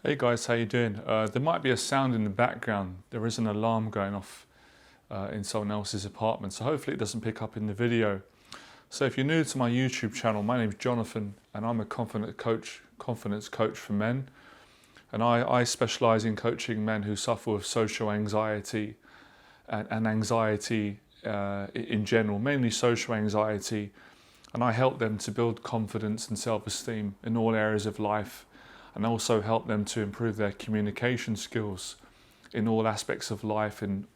Hey guys, how you doing? There might be a sound in the background. There is an alarm going off in someone else's apartment, so hopefully it doesn't pick up in the video. So if you're new to my YouTube channel, my name's Jonathan and I'm a confidence coach for men. And I specialize in coaching men who suffer with social anxiety and anxiety in general, mainly social anxiety. And I help them to build confidence and self-esteem in all areas of life, and also help them to improve their communication skills in all aspects of life and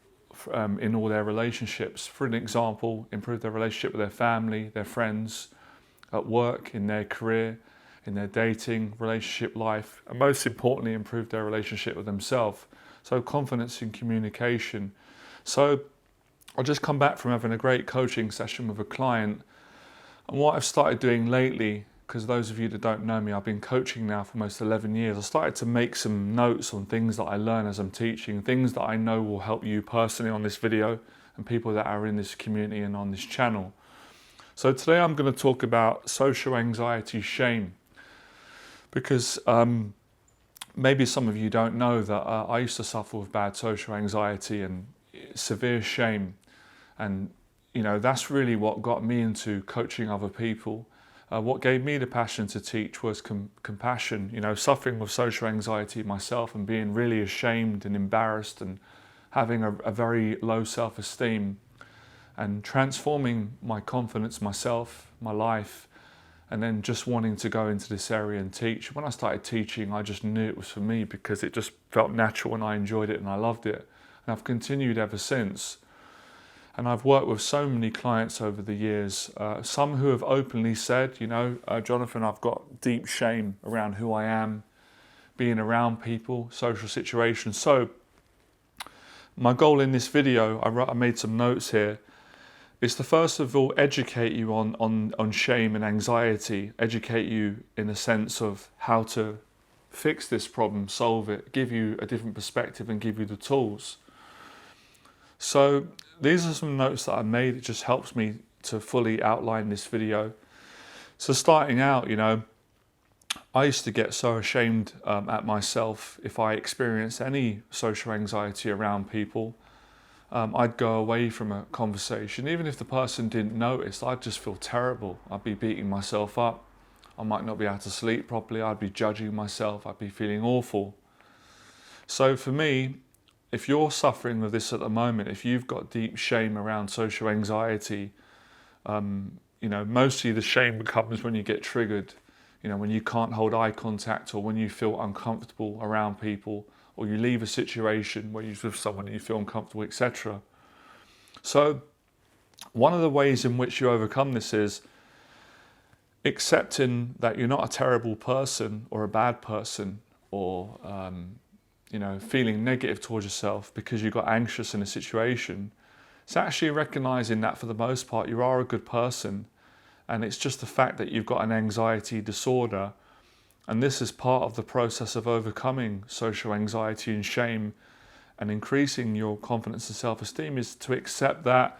in all their relationships. For an example, improve their relationship with their family, their friends, at work, in their career, in their dating, relationship life, and most importantly, improve their relationship with themselves. So confidence in communication. So I've just come back from having a great coaching session with a client, and what I've started doing lately, because those of you that don't know me, I've been coaching now for almost 11 years. I started to make some notes on things that I learn as I'm teaching, things that I know will help you personally on this video and people that are in this community and on this channel. So today I'm going to talk about social anxiety shame, because maybe some of you don't know that I used to suffer with bad social anxiety and severe shame. And you know, that's really what got me into coaching other people. What gave me the passion to teach was compassion. You know, suffering with social anxiety myself and being really ashamed and embarrassed and having a very low self-esteem, and transforming my confidence, myself, my life, and then just wanting to go into this area and teach. When I started teaching, I just knew it was for me because it just felt natural and I enjoyed it and I loved it. And I've continued ever since. And I've worked with so many clients over the years, some who have openly said, you know, Jonathan, I've got deep shame around who I am, being around people, social situations. So my goal in this video, I made some notes here, is to first of all educate you on shame and anxiety, educate you in a sense of how to fix this problem, solve it, give you a different perspective and give you the tools. So these are some notes that I made. It just helps me to fully outline this video. So starting out, you know, I used to get so ashamed at myself if I experienced any social anxiety around people. I'd go away from a conversation. Even if the person didn't notice, I'd just feel terrible. I'd be beating myself up. I might not be able to sleep properly. I'd be judging myself. I'd be feeling awful. So for me, if you're suffering with this at the moment, if you've got deep shame around social anxiety, you know, mostly the shame comes when you get triggered, you know, when you can't hold eye contact, or when you feel uncomfortable around people, or you leave a situation where you're with someone and you feel uncomfortable, etc. So one of the ways in which you overcome this is accepting that you're not a terrible person or a bad person, or you know, feeling negative towards yourself because you got anxious in a situation. It's actually recognizing that for the most part you are a good person, and it's just the fact that you've got an anxiety disorder, and this is part of the process of overcoming social anxiety and shame and increasing your confidence and self-esteem, is to accept that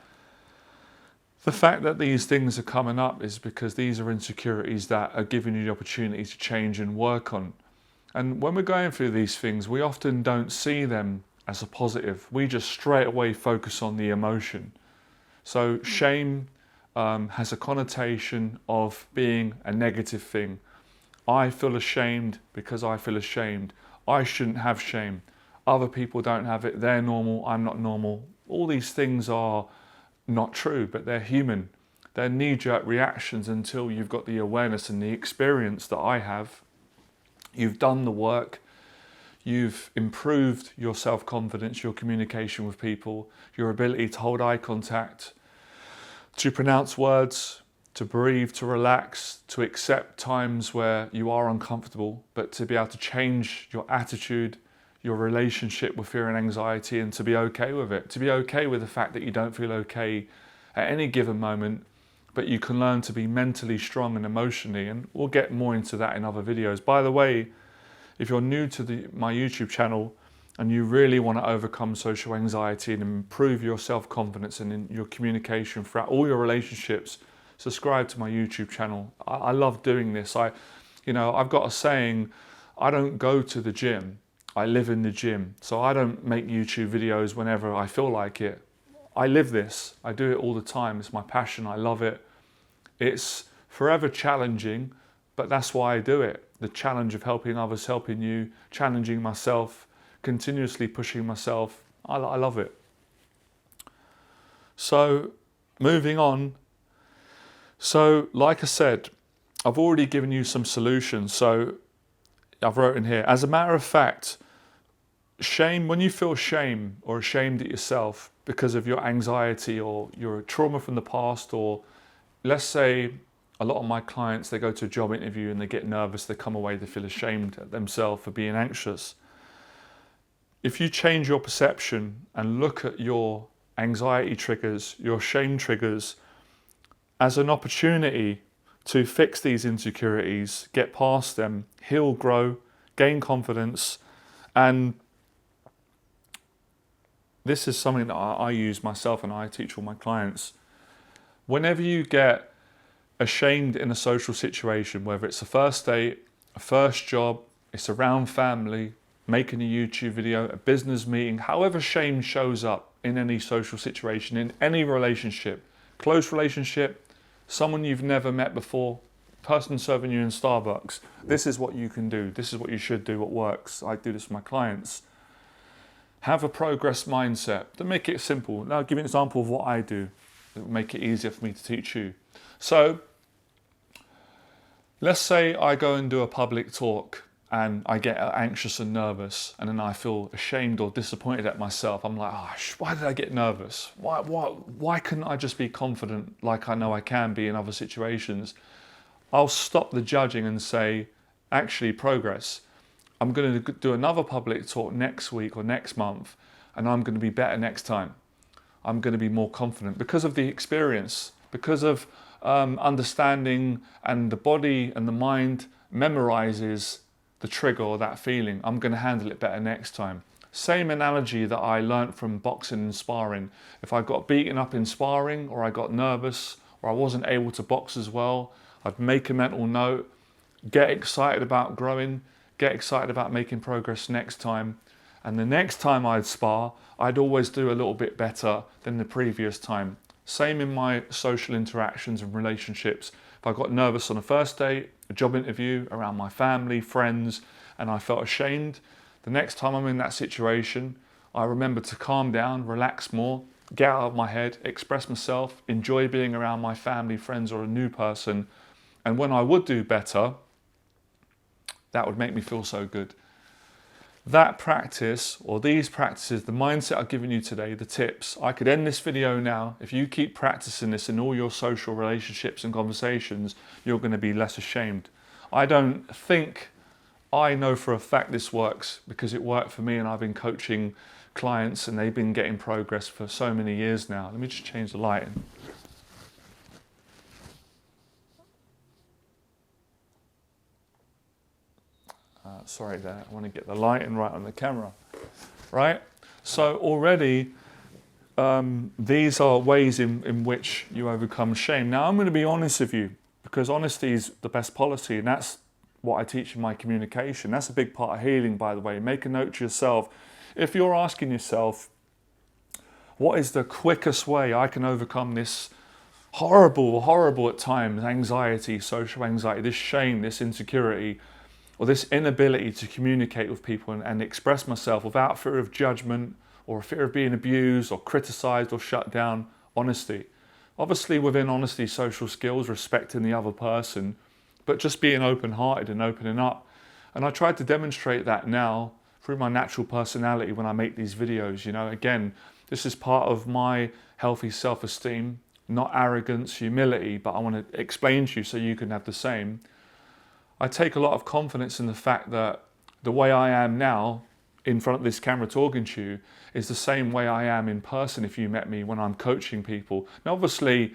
the fact that these things are coming up is because these are insecurities that are giving you the opportunity to change and work on. And when we're going through these things, we often don't see them as a positive. We just straight away focus on the emotion. So shame has a connotation of being a negative thing. I feel ashamed because I feel ashamed. I shouldn't have shame. Other people don't have it. They're normal. I'm not normal. All these things are not true, but they're human. They're knee-jerk reactions until you've got the awareness and the experience that I have. You've done the work, you've improved your self-confidence, your communication with people, your ability to hold eye contact, to pronounce words, to breathe, to relax, to accept times where you are uncomfortable, but to be able to change your attitude, your relationship with fear and anxiety, and to be okay with it, to be okay with the fact that you don't feel okay at any given moment, but you can learn to be mentally strong and emotionally, and we'll get more into that in other videos. By the way, if you're new to my YouTube channel and you really want to overcome social anxiety and improve your self-confidence and in your communication throughout all your relationships, subscribe to my YouTube channel. I love doing this. I've got a saying, I don't go to the gym. I live in the gym. So I don't make YouTube videos whenever I feel like it. I live this. I do it all the time. It's my passion. I love it. It's forever challenging, but that's why I do it. The challenge of helping others, helping you, challenging myself, continuously pushing myself. I love it. So moving on. So like I said, I've already given you some solutions. So I've wrote in here, as a matter of fact, shame, when you feel shame or ashamed at yourself because of your anxiety or your trauma from the past, or let's say a lot of my clients, they go to a job interview and they get nervous, they come away, they feel ashamed at themselves for being anxious. If you change your perception and look at your anxiety triggers, your shame triggers, as an opportunity to fix these insecurities, get past them, heal, grow, gain confidence. And this is something that I use myself and I teach all my clients. Whenever you get ashamed in a social situation, whether it's a first date, a first job, it's around family, making a YouTube video, a business meeting, however shame shows up in any social situation, in any relationship, close relationship, someone you've never met before, person serving you in Starbucks, this is what you can do. This is what you should do, what works. I do this with my clients. Have a progress mindset. To make it simple, now I'll give you an example of what I do that will make it easier for me to teach you. So, let's say I go and do a public talk and I get anxious and nervous, and then I feel ashamed or disappointed at myself. I'm like, oh, why did I get nervous? Why couldn't I just be confident like I know I can be in other situations? I'll stop the judging and say, actually, progress. I'm going to do another public talk next week or next month, and I'm going to be better next time. I'm going to be more confident because of the experience, because of understanding, and the body and the mind memorizes the trigger or that feeling. I'm going to handle it better next time. Same analogy that I learnt from boxing and sparring. If I got beaten up in sparring, or I got nervous, or I wasn't able to box as well, I'd make a mental note, get excited about growing, get excited about making progress next time. And the next time I'd spar, I'd always do a little bit better than the previous time. Same in my social interactions and relationships. If I got nervous on a first date, a job interview, around my family, friends, and I felt ashamed, the next time I'm in that situation, I remember to calm down, relax more, get out of my head, express myself, enjoy being around my family, friends, or a new person. And when I would do better, that would make me feel so good. That practice, or these practices, the mindset I've given you today, the tips, I could end this video now. If you keep practicing this in all your social relationships and conversations, you're going to be less ashamed. I don't think, I know for a fact this works, because it worked for me, and I've been coaching clients and they've been getting progress for so many years now. Let me just change the lighting. Sorry there, I want to get the lighting right on the camera. Right? So already, these are ways in which you overcome shame. Now I'm going to be honest with you, because honesty is the best policy, and that's what I teach in my communication. That's a big part of healing, by the way. Make a note to yourself. If you're asking yourself, what is the quickest way I can overcome this horrible at times, anxiety, social anxiety, this shame, this insecurity, or this inability to communicate with people and express myself without fear of judgment, or fear of being abused or criticized or shut down? Honesty. Obviously within honesty, social skills, respecting the other person, but just being open-hearted and opening up. And I try to demonstrate that now through my natural personality when I make these videos. You know, again, this is part of my healthy self-esteem, not arrogance, humility, but I want to explain to you so you can have the same. I take a lot of confidence in the fact that the way I am now in front of this camera talking to you is the same way I am in person if you met me when I'm coaching people. Now obviously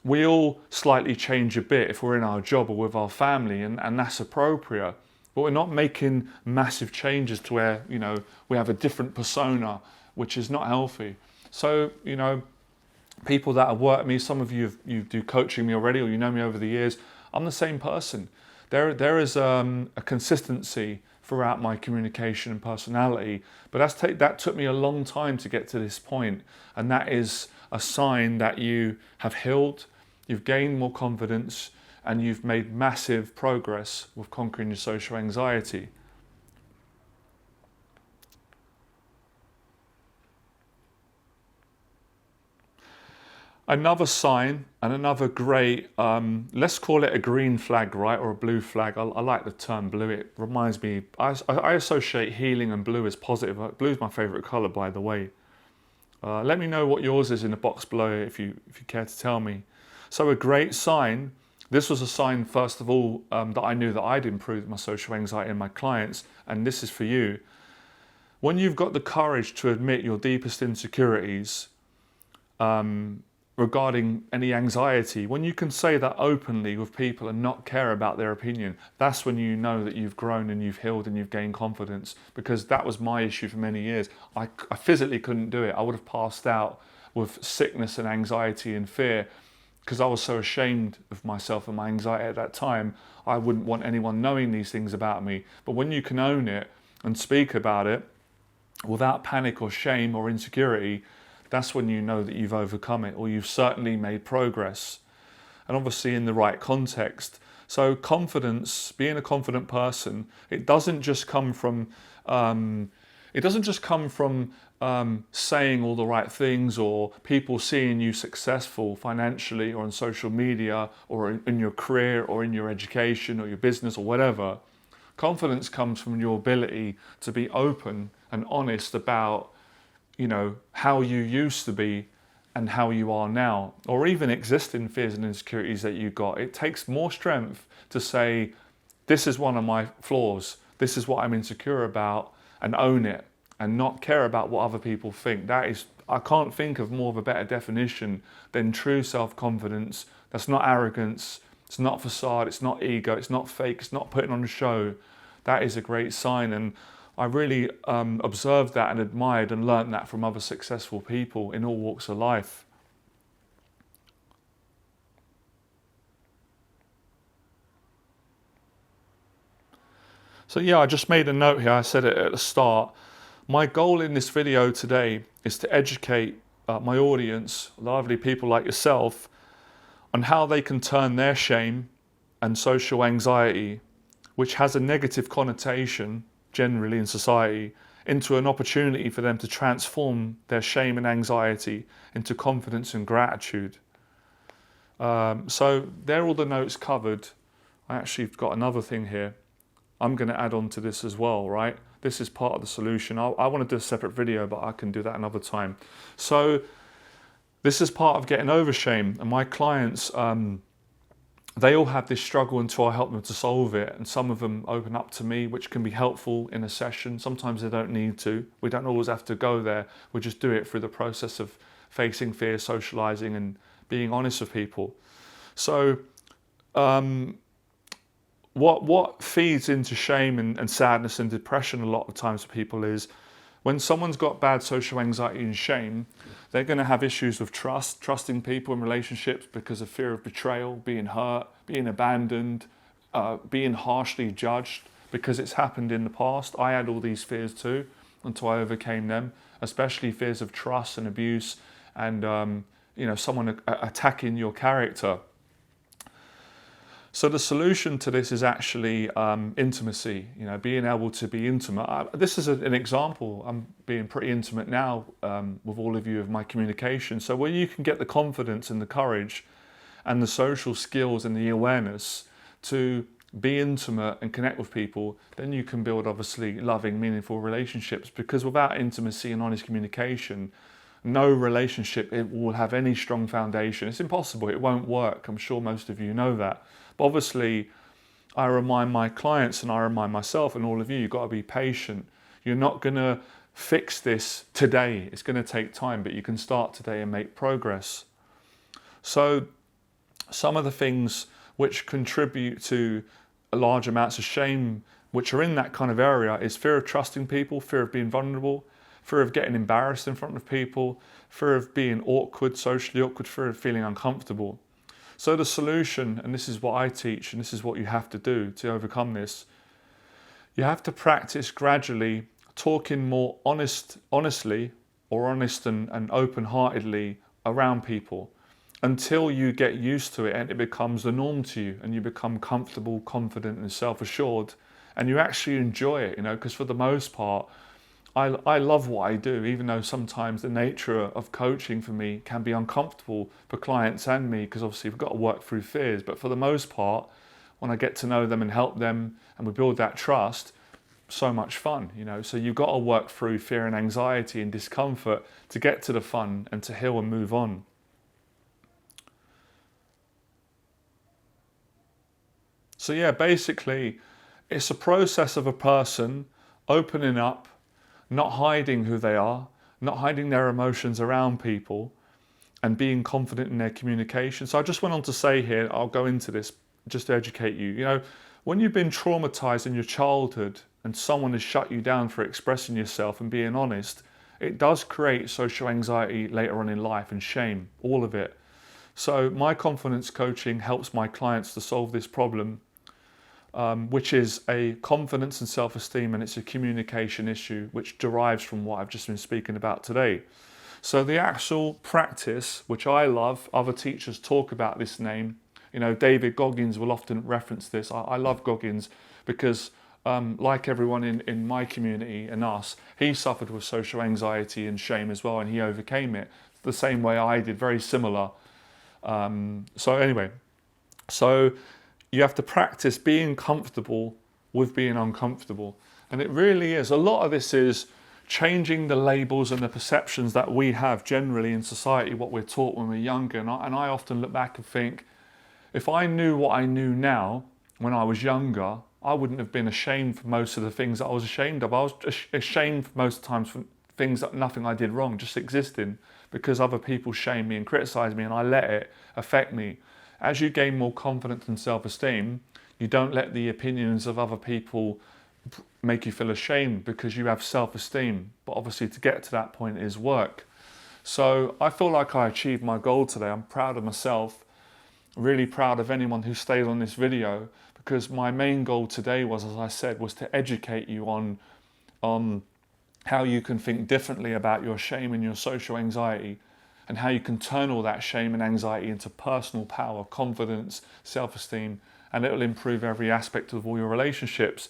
we all slightly change a bit if we're in our job or with our family, and that's appropriate, but we're not making massive changes to where, you know, we have a different persona, which is not healthy. So, you know, people that have worked with me, some of you do coaching me already, or you know me over the years, I'm the same person. There is a consistency throughout my communication and personality. But that took me a long time to get to this point, and that is a sign that you have healed, you've gained more confidence, and you've made massive progress with conquering your social anxiety. Another sign, and another great, let's call it a green flag, right, or a blue flag. I like the term blue. It reminds me, I associate healing and blue as positive. Blue is my favorite color, by the way. Let me know what yours is in the box below if you care to tell me. So a great sign, this was a sign, first of all, that I knew that I'd improved my social anxiety in my clients, and this is for you. When you've got the courage to admit your deepest insecurities, regarding any anxiety, when you can say that openly with people and not care about their opinion, that's when you know that you've grown and you've healed and you've gained confidence, because that was my issue for many years. I physically couldn't do it. I would have passed out with sickness and anxiety and fear because I was so ashamed of myself and my anxiety at that time. I wouldn't want anyone knowing these things about me. But when you can own it and speak about it without panic or shame or insecurity, that's when you know that you've overcome it, or you've certainly made progress, and obviously in the right context. So confidence, being a confident person, it doesn't just come from saying all the right things, or people seeing you successful financially or on social media or in your career or in your education or your business or whatever. Confidence comes from your ability to be open and honest about how you used to be and how you are now, or even existing fears and insecurities that you got. It takes more strength to say, this is one of my flaws, this is what I'm insecure about, and own it, and not care about what other people think. I can't think of more of a better definition than true self-confidence. That's not arrogance, it's not facade, it's not ego, it's not fake, it's not putting on a show. That is a great sign, and I really observed that and admired and learnt that from other successful people in all walks of life. So yeah, I just made a note here. I said it at the start. My goal in this video today is to educate my audience, lively people like yourself, on how they can turn their shame and social anxiety, which has a negative connotation generally in society, into an opportunity for them to transform their shame and anxiety into confidence and gratitude. So there are all the notes covered. I actually got another thing here. I'm going to add on to this as well, right? This is part of the solution. I want to do a separate video, but I can do that another time. So this is part of getting over shame, and my clients, they all have this struggle until I help them to solve it, and some of them open up to me, which can be helpful in a session. Sometimes they don't need to. We don't always have to go there. We just do it through the process of facing fear, socializing, and being honest with people. So what feeds into shame and sadness and depression a lot of times for people is when someone's got bad social anxiety and shame, they're going to have issues with trusting people in relationships because of fear of betrayal, being hurt, being abandoned, being harshly judged because it's happened in the past. I had all these fears too until I overcame them, especially fears of trust and abuse and someone attacking your character. So the solution to this is actually intimacy, being able to be intimate. This is an example. I'm being pretty intimate now with all of you of my communication. So when you can get the confidence and the courage and the social skills and the awareness to be intimate and connect with people, then you can build obviously loving, meaningful relationships, because without intimacy and honest communication, no relationship it will have any strong foundation. It's impossible. It won't work. I'm sure most of you know that. But obviously, I remind my clients and I remind myself and all of you, you've got to be patient. You're not going to fix this today. It's going to take time, but you can start today and make progress. So some of the things which contribute to large amounts of shame, which are in that kind of area, is fear of trusting people, fear of being vulnerable, fear of getting embarrassed in front of people, fear of being awkward, socially awkward, fear of feeling uncomfortable. So the solution, and this is what I teach, and this is what you have to do to overcome this, You have to practice gradually talking more honestly or honest and open-heartedly around people until you get used to it and it becomes the norm to you and you become comfortable, confident and self-assured and you actually enjoy it, because for the most part, I love what I do, even though sometimes the nature of coaching for me can be uncomfortable for clients and me, because obviously we've got to work through fears. But for the most part, when I get to know them and help them and we build that trust, so much fun, So you've got to work through fear and anxiety and discomfort to get to the fun and to heal and move on. So yeah, basically, it's a process of a person opening up, not hiding who they are, not hiding their emotions around people, and being confident in their communication. So I just went on to say here, I'll go into this just to educate you. When you've been traumatized in your childhood and someone has shut you down for expressing yourself and being honest, it does create social anxiety later on in life and shame, all of it. So my confidence coaching helps my clients to solve this problem, which is a confidence and self-esteem, and it's a communication issue which derives from what I've just been speaking about today. So the actual practice, which I love, other teachers talk about this name. David Goggins will often reference this. I love Goggins because like everyone in my community and us, he suffered with social anxiety and shame as well, and he overcame it the same way I did, very similar. So you have to practice being comfortable with being uncomfortable. And it really is. A lot of this is changing the labels and the perceptions that we have generally in society, what we're taught when we're younger. And I often look back and think, if I knew what I knew now when I was younger, I wouldn't have been ashamed for most of the things that I was ashamed of. I was ashamed most times for things that nothing I did wrong, just existing, because other people shame me and criticize me and I let it affect me. As you gain more confidence and self-esteem, you don't let the opinions of other people make you feel ashamed because you have self-esteem. But obviously to get to that point is work. So I feel like I achieved my goal today. I'm proud of myself, really proud of anyone who stayed on this video, because my main goal today was, as I said, was to educate you on how you can think differently about your shame and your social anxiety, and how you can turn all that shame and anxiety into personal power, confidence, self-esteem, and it will improve every aspect of all your relationships.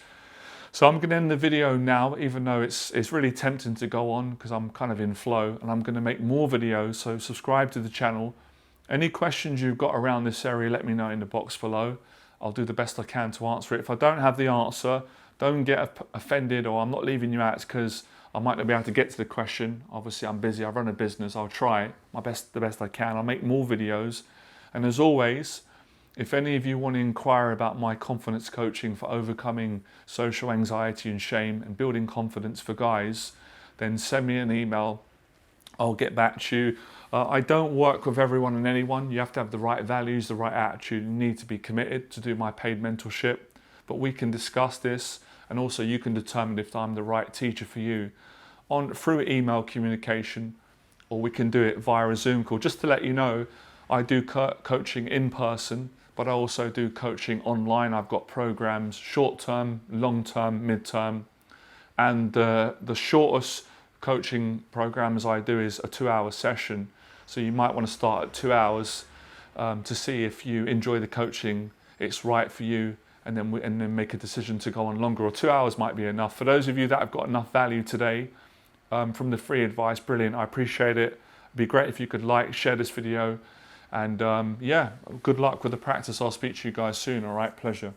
So I'm going to end the video now, even though it's really tempting to go on because I'm kind of in flow, and I'm going to make more videos, so subscribe to the channel. Any questions you've got around this area, let me know in the box below. I'll do the best I can to answer it. If I don't have the answer, don't get offended, or I'm not leaving you out because I might not be able to get to the question. Obviously I'm busy, I run a business, I'll try the best I can. I'll make more videos. And as always, if any of you want to inquire about my confidence coaching for overcoming social anxiety and shame and building confidence for guys, then send me an email. I'll get back to you. I don't work with everyone and anyone. You have to have the right values, the right attitude. You need to be committed to do my paid mentorship. But we can discuss this, and also you can determine if I'm the right teacher for you through email communication, or we can do it via a Zoom call. Just to let you know, I do coaching in person, but I also do coaching online. I've got programs, short-term, long-term, mid-term, and the shortest coaching programs I do is a 2-hour session. So you might want to start at 2 hours to see if you enjoy the coaching, it's right for you, and then make a decision to go on longer, or 2 hours might be enough. For those of you that have got enough value today from the free advice, brilliant, I appreciate it. It'd be great if you could like, share this video, and yeah, good luck with the practice. I'll speak to you guys soon, all right, pleasure.